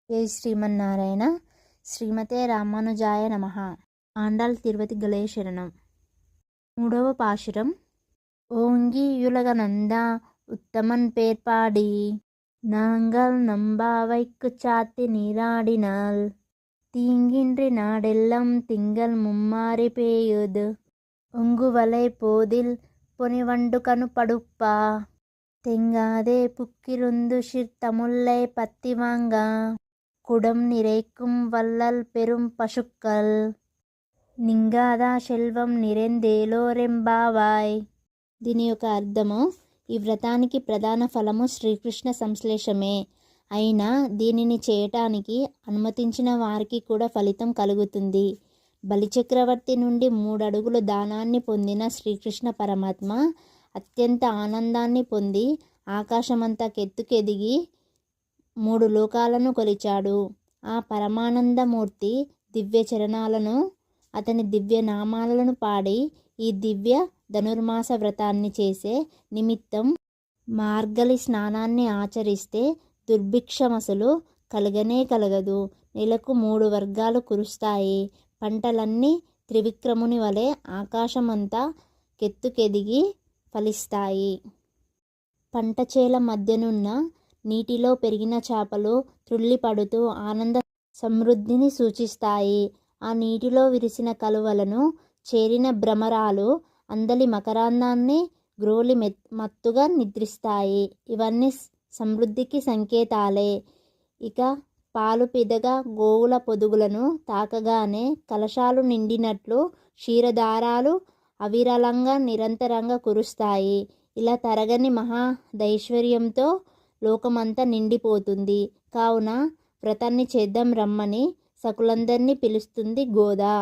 జై శ్రీమన్నారాయణ. శ్రీమతే రామానుజాయ నమః. ఆండాళ్ తిరుపతి గలే శరణం. మూడవ పాశురం. ஓங்கியுலகநந்தா உத்தமன் பேர்பாடி நாங்கள் நம்பாவைக்கு சாத்தி நீராடினால் தீங்கின்றி நாடெல்லாம் திங்கள் மும்மாறி பேயுது ஒங்குவலை போதில் பொனிவண்டு கனு படுப்பா தெங்காதே புக்கிருந்து சிர்த்தமுல்லை பத்தி வாங்கா குடம் நிறைக்கும் வள்ளல் பெரும் பசுக்கள் నింగాదా శెల్వం నిరెందేలోరెంబావాయ్. దీని యొక్క అర్థము, ఈ వ్రతానికి ప్రధాన ఫలము శ్రీకృష్ణ సంశ్లేషమే అయినా దీనిని చేయటానికి అనుమతించిన వారికి కూడా ఫలితం కలుగుతుంది. బలిచక్రవర్తి నుండి 3 అడుగుల దానాన్ని పొందిన శ్రీకృష్ణ పరమాత్మ అత్యంత ఆనందాన్ని పొంది ఆకాశమంతా కెత్తుకెదిగి 3 లోకాలను కొలిచాడు. ఆ పరమానందమూర్తి దివ్య చరణాలను, అతని దివ్య నామాలను పాడి ఈ దివ్య ధనుర్మాస వ్రతాన్ని చేసే నిమిత్తం మార్గలి స్నానాన్ని ఆచరిస్తే దుర్భిక్షమసలు కలగనే కలగదు. నెలకు 3 వర్గాలు కురుస్తాయి. పంటలన్నీ త్రివిక్రముని వలె ఆకాశమంతా కెత్తుకెదిగి ఫలిస్తాయి. పంట చేల మధ్యనున్న నీటిలో పెరిగిన చేపలు త్రుళ్ళిపడుతూ ఆనంద సమృద్ధిని సూచిస్తాయి. ఆ నీటిలో విరిసిన కలువలను చేరిన భ్రమరాలు అందలి మకరాందాన్ని గ్రోలి మత్తుగా నిద్రిస్తాయి. ఇవన్నీ సమృద్ధికి సంకేతాలే. ఇక పాలు పిదగా గోవుల పొదుగులను తాకగానే కలశాలు నిండినట్లు క్షీరధారాలు అవిరళంగా నిరంతరంగా కురుస్తాయి. ఇలా తరగని మహాదైశ్వర్యంతో లోకమంతా నిండిపోతుంది. కావున వ్రతాన్ని చేద్దాం రమ్మని సకులందరినీ పిలుస్తుంది గోదా.